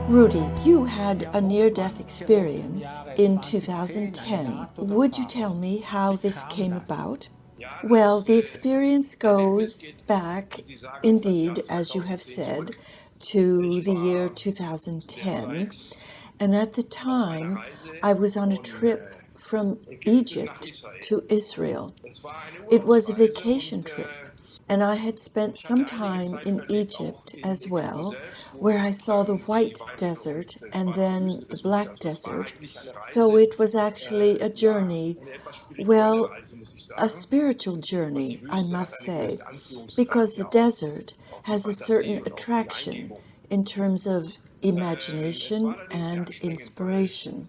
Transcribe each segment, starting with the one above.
Rudy, you had a near-death experience in 2010. Would you tell me how this came about? Well, the experience goes back, indeed, as you have said, to the year 2010. And at the time, I was on a trip from Egypt to Israel. It was a vacation trip. And I had spent some time in Egypt as well, where I saw the white desert and then the black desert. So it was actually a journey, well, a spiritual journey, I must say, because the desert has a certain attraction in terms of imagination and inspiration.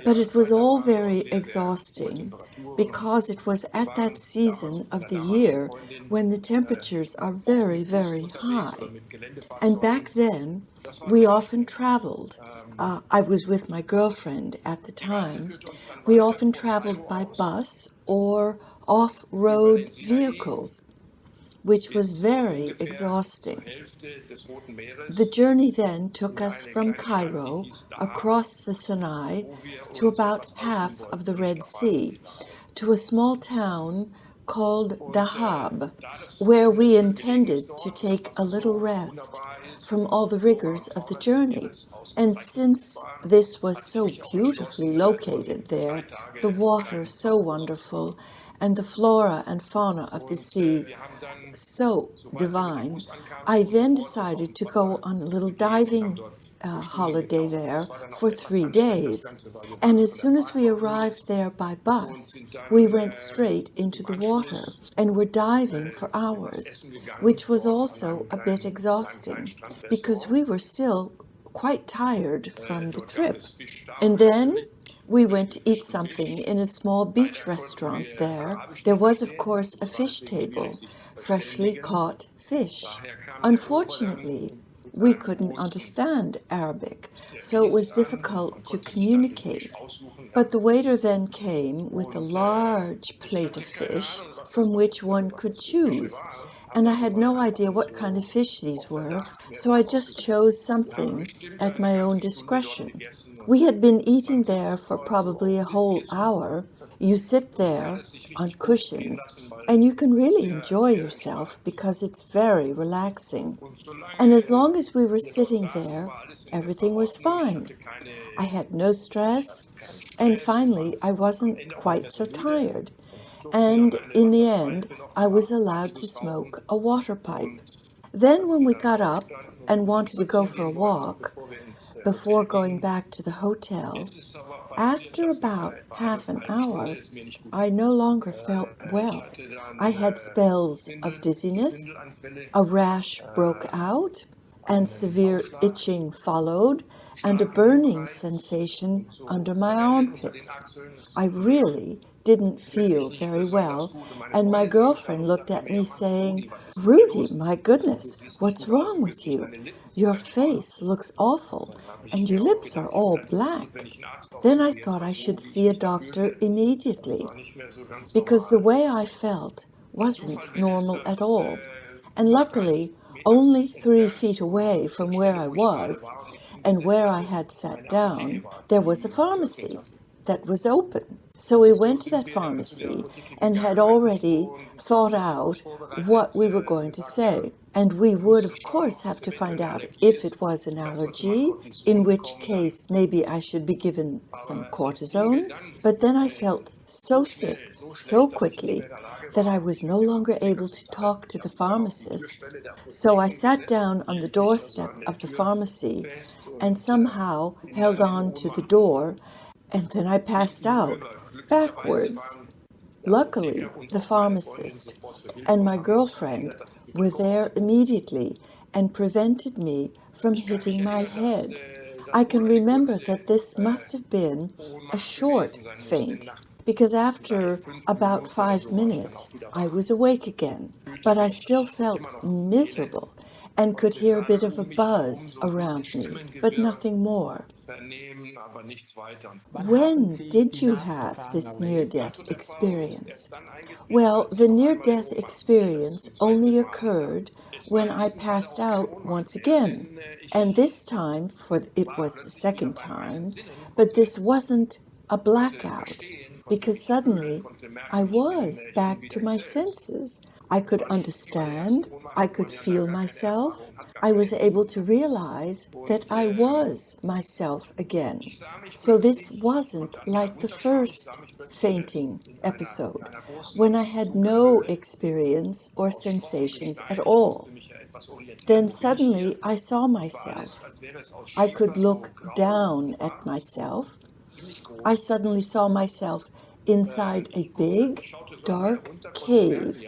But it was all very exhausting because it was at that season of the year when the temperatures are very, very high. And back then, we often traveled. I was with my girlfriend at the time. We often traveled by bus or off-road vehicles, which was very exhausting. The journey then took us from Cairo across the Sinai to about half of the Red Sea, to a small town called Dahab, where we intended to take a little rest from all the rigors of the journey. And since this was so beautifully located there, the water so wonderful, and the flora and fauna of the sea so divine, I then decided to go on a little diving holiday there for 3 days. And as soon as we arrived there by bus, we went straight into the water and were diving for hours, which was also a bit exhausting because we were still quite tired from the trip. And then we went to eat something in a small beach restaurant there. There was, of course, a fish table, freshly caught fish. Unfortunately, we couldn't understand Arabic, so it was difficult to communicate. But the waiter then came with a large plate of fish from which one could choose. And I had no idea what kind of fish these were, so I just chose something at my own discretion. We had been eating there for probably a whole hour. You sit there on cushions, and you can really enjoy yourself because it's very relaxing. And as long as we were sitting there, everything was fine. I had no stress, and finally I wasn't quite so tired. And in the end, I was allowed to smoke a water pipe. Then when we got up and wanted to go for a walk, before going back to the hotel, after about half an hour, I no longer felt well. I had spells of dizziness, a rash broke out, and severe itching followed, and a burning sensation under my armpits. I really didn't feel very well, and my girlfriend looked at me saying, "Rudy, my goodness, what's wrong with you? Your face looks awful, and your lips are all black." Then I thought I should see a doctor immediately, because the way I felt wasn't normal at all. And luckily, only 3 feet away from where I was, and where I had sat down, there was a pharmacy that was open. So we went to that pharmacy and had already thought out what we were going to say. And we would, of course, have to find out if it was an allergy, in which case maybe I should be given some cortisone. But then I felt so sick so quickly that I was no longer able to talk to the pharmacist. So I sat down on the doorstep of the pharmacy and somehow held on to the door, and then I passed out backwards. Luckily, the pharmacist and my girlfriend were there immediately and prevented me from hitting my head. I can remember that this must have been a short faint, because after about 5 minutes, I was awake again, but I still felt miserable, and could hear a bit of a buzz around me, but nothing more. When did you have this near-death experience? Well, the near-death experience only occurred when I passed out once again, and this time, for it was the second time, but this wasn't a blackout, because suddenly I was back to my senses. I could understand, I could feel myself, I was able to realize that I was myself again. So this wasn't like the first fainting episode, when I had no experience or sensations at all. Then suddenly I saw myself. I could look down at myself. I suddenly saw myself inside a big, dark cave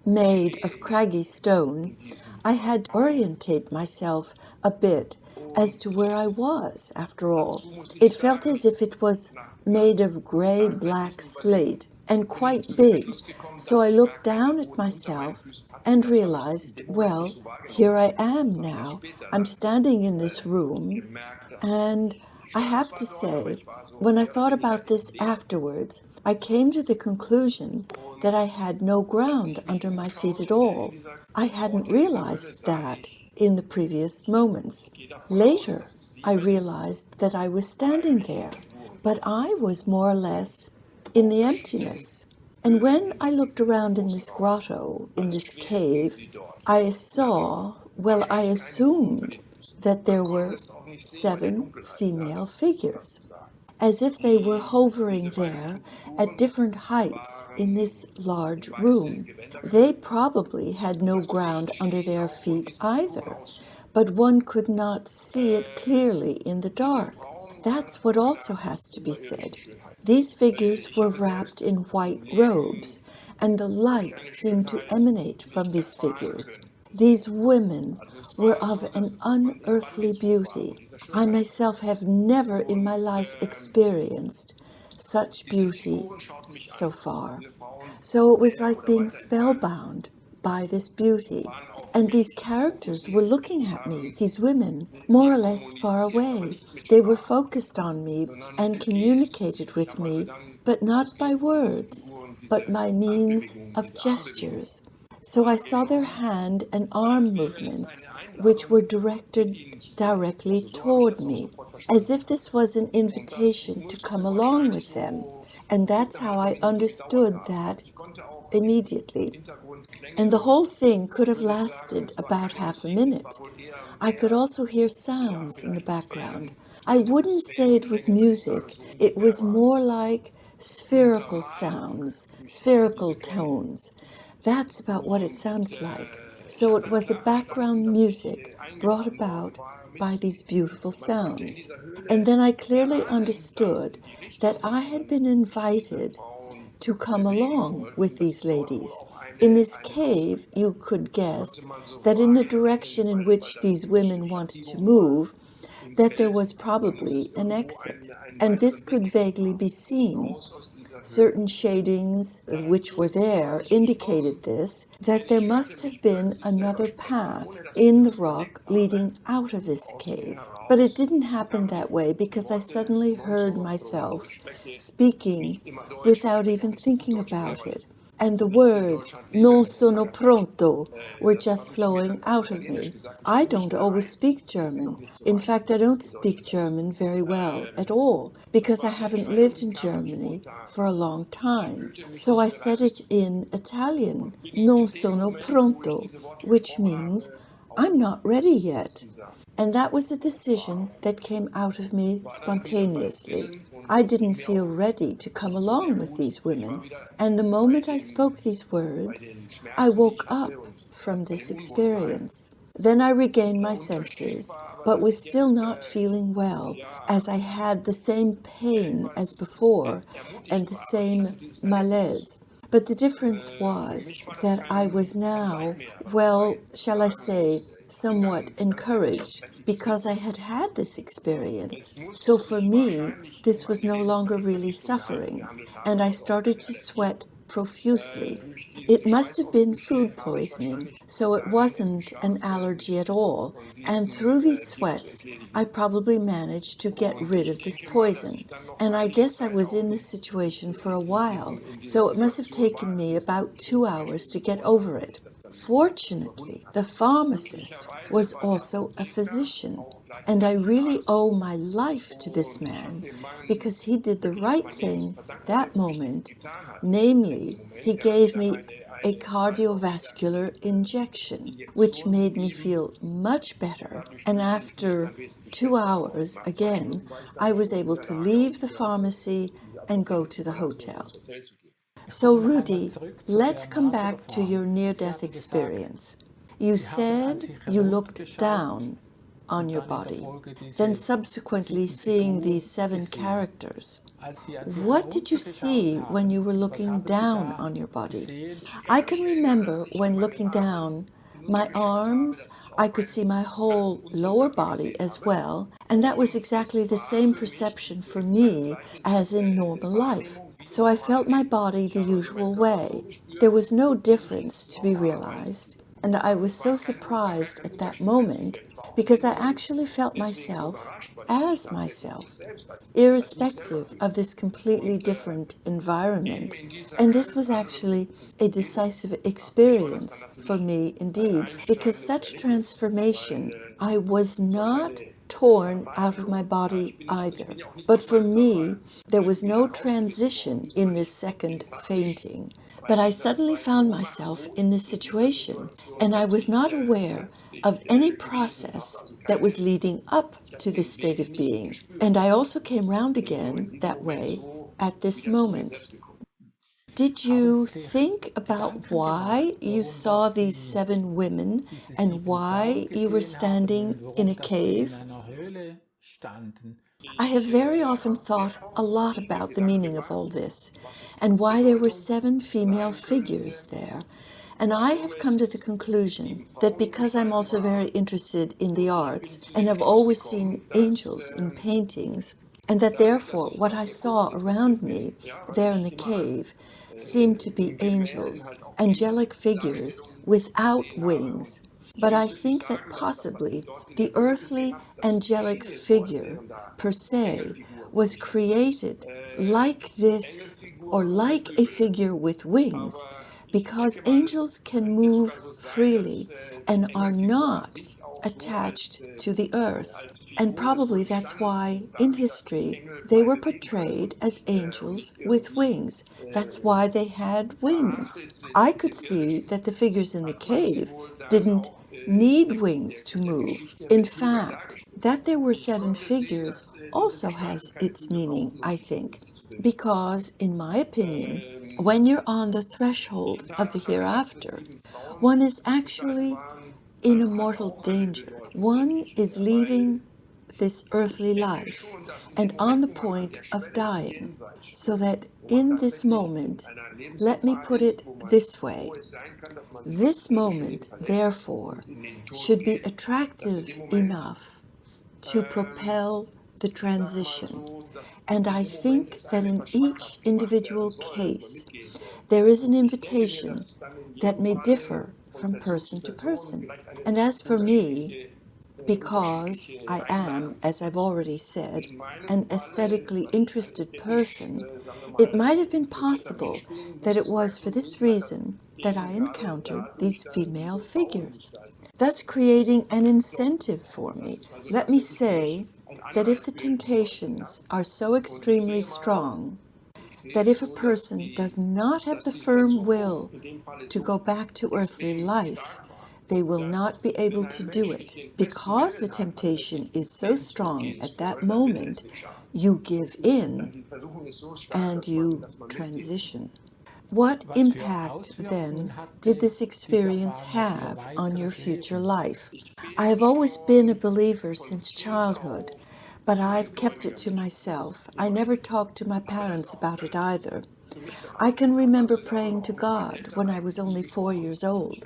made of craggy stone. I had to orientate myself a bit as to where I was, after all. It felt as if it was made of gray-black slate and quite big. So I looked down at myself and realized, well, here I am now. I'm standing in this room, and I have to say, when I thought about this afterwards, I came to the conclusion that I had no ground under my feet at all. I hadn't realized that in the previous moments. Later, I realized that I was standing there, but I was more or less in the emptiness. And when I looked around in this grotto, in this cave, I saw, well, I assumed that there were 7 female figures, as if they were hovering there at different heights in this large room. They probably had no ground under their feet either, but one could not see it clearly in the dark. That's what also has to be said. These figures were wrapped in white robes, and the light seemed to emanate from these figures. These women were of an unearthly beauty. I myself have never in my life experienced such beauty so far. So it was like being spellbound by this beauty. And these characters were looking at me, these women, more or less far away. They were focused on me and communicated with me, but not by words, but by means of gestures. So I saw their hand and arm movements, which were directed directly toward me, as if this was an invitation to come along with them. And that's how I understood that immediately. And the whole thing could have lasted about half a minute. I could also hear sounds in the background. I wouldn't say it was music. It was more like spherical sounds, spherical tones. That's about what it sounded like. So it was a background music brought about by these beautiful sounds. And then I clearly understood that I had been invited to come along with these ladies. In this cave, you could guess that in the direction in which these women wanted to move, that there was probably an exit, and this could vaguely be seen. Certain shadings which were there indicated this, that there must have been another path in the rock leading out of this cave. But it didn't happen that way because I suddenly heard myself speaking without even thinking about it. And the words, non sono pronto, were just flowing out of me. I don't always speak German. In fact, I don't speak German very well at all, because I haven't lived in Germany for a long time. So I said it in Italian, non sono pronto, which means, I'm not ready yet. And that was a decision that came out of me spontaneously. I didn't feel ready to come along with these women. And the moment I spoke these words, I woke up from this experience. Then I regained my senses, but was still not feeling well, as I had the same pain as before and the same malaise. But the difference was that I was now, well, shall I say, somewhat encouraged because I had had this experience. So for me, this was no longer really suffering, and I started to sweat profusely. It must have been food poisoning, so it wasn't an allergy at all. And through these sweats, I probably managed to get rid of this poison. And I guess I was in this situation for a while, so it must have taken me about 2 hours to get over it. Fortunately, the pharmacist was also a physician, and I really owe my life to this man because he did the right thing that moment, namely, he gave me a cardiovascular injection, which made me feel much better. And after 2 hours, again, I was able to leave the pharmacy and go to the hotel. So, Rudy, let's come back to your near-death experience. You said you looked down on your body, then subsequently seeing these 7 characters. What did you see when you were looking down on your body? I can remember when looking down, my arms, I could see my whole lower body as well, and that was exactly the same perception for me as in normal life. So I felt my body the usual way. There was no difference to be realized, and I was so surprised at that moment because I actually felt myself as myself, irrespective of this completely different environment. And this was actually a decisive experience for me indeed, because such transformation, I was not torn out of my body either. But for me, there was no transition in this second fainting. But I suddenly found myself in this situation, and I was not aware of any process that was leading up to this state of being. And I also came round again that way at this moment. Did you think about why you saw these 7 women and why you were standing in a cave? I have very often thought a lot about the meaning of all this and why there were 7 female figures there. And I have come to the conclusion that because I'm also very interested in the arts and have always seen angels in paintings, and that therefore what I saw around me there in the cave seemed to be angels, angelic figures without wings. But I think that possibly the earthly angelic figure per se was created like this, or like a figure with wings, because angels can move freely and are not attached to the earth. And probably that's why in history they were portrayed as angels with wings. That's why they had wings. I could see that the figures in the cave didn't need wings to move. In fact, that there were 7 figures also has its meaning, I think, because, in my opinion, when you're on the threshold of the hereafter, one is actually in a mortal danger. One is leaving this earthly life and on the point of dying. So that in this moment, let me put it this way, this moment, therefore, should be attractive enough to propel the transition. And I think that in each individual case, there is an invitation that may differ from person to person. And as for me, because I am, as I've already said, an aesthetically interested person, it might have been possible that it was for this reason that I encountered these female figures, thus creating an incentive for me. Let me say that if the temptations are so extremely strong, that if a person does not have the firm will to go back to earthly life, they will not be able to do it. Because the temptation is so strong at that moment, you give in and you transition. What impact, then, did this experience have on your future life? I have always been a believer since childhood, but I've kept it to myself. I never talked to my parents about it either. I can remember praying to God when I was only 4 years old.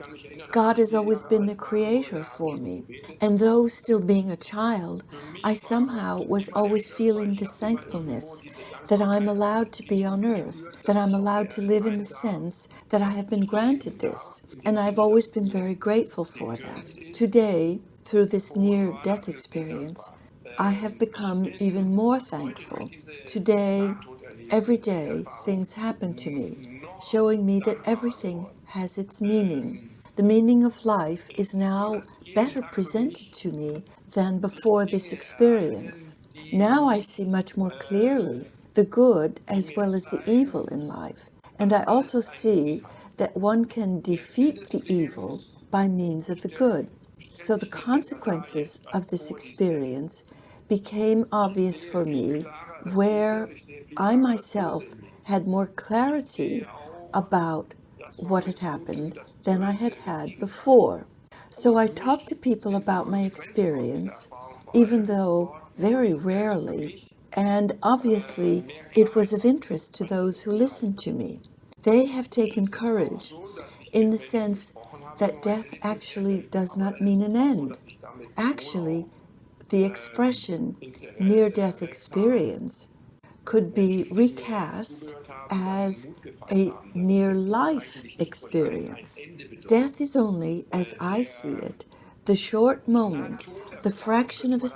God has always been the creator for me. And though still being a child, I somehow was always feeling this thankfulness that I'm allowed to be on earth, that I'm allowed to live in the sense that I have been granted this. And I've always been very grateful for that. Today, through this near-death experience, I have become even more thankful. Today, every day, things happen to me, showing me that everything has its meaning. The meaning of life is now better presented to me than before this experience. Now I see much more clearly the good as well as the evil in life. And I also see that one can defeat the evil by means of the good. So the consequences of this experience became obvious for me, where I myself had more clarity about what had happened than I had had before. So I talked to people about my experience, even though very rarely, and obviously it was of interest to those who listened to me. They have taken courage in the sense that death actually does not mean an end. Actually, the expression near-death experience could be recast as a near-life experience. Death is only, as I see it, the short moment, the fraction of a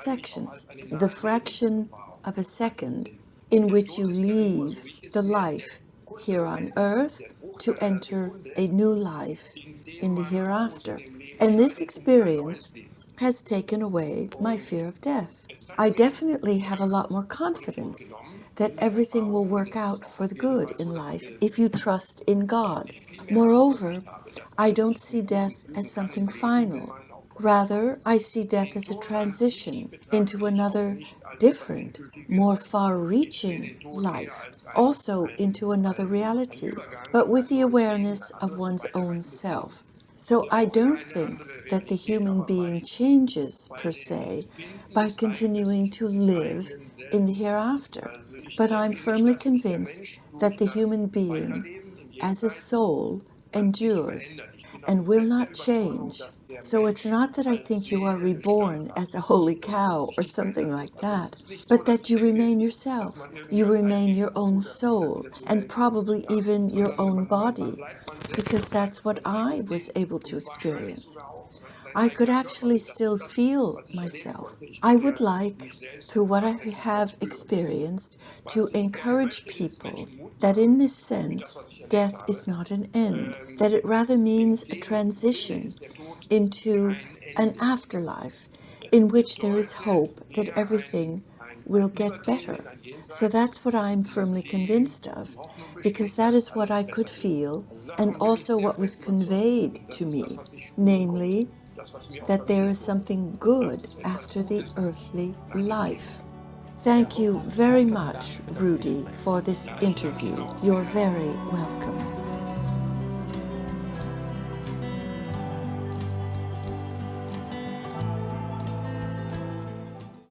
second in which you leave the life here on earth to enter a new life in the hereafter. And this experience has taken away my fear of death. I definitely have a lot more confidence that everything will work out for the good in life if you trust in God. Moreover, I don't see death as something final. Rather, I see death as a transition into another different, more far-reaching life, also into another reality, but with the awareness of one's own self. So I don't think that the human being changes, per se, by continuing to live in the hereafter. But I'm firmly convinced that the human being, as a soul, endures and will not change. So it's not that I think you are reborn as a holy cow or something like that, but that you remain yourself. You remain your own soul and probably even your own body, because that's what I was able to experience. I could actually still feel myself. I would like, through what I have experienced, to encourage people that in this sense, death is not an end, that it rather means a transition into an afterlife in which there is hope that everything will get better. So that's what I'm firmly convinced of, because that is what I could feel and also what was conveyed to me, namely that there is something good after the earthly life. Thank you very much, Rudy, for this interview. You're very welcome.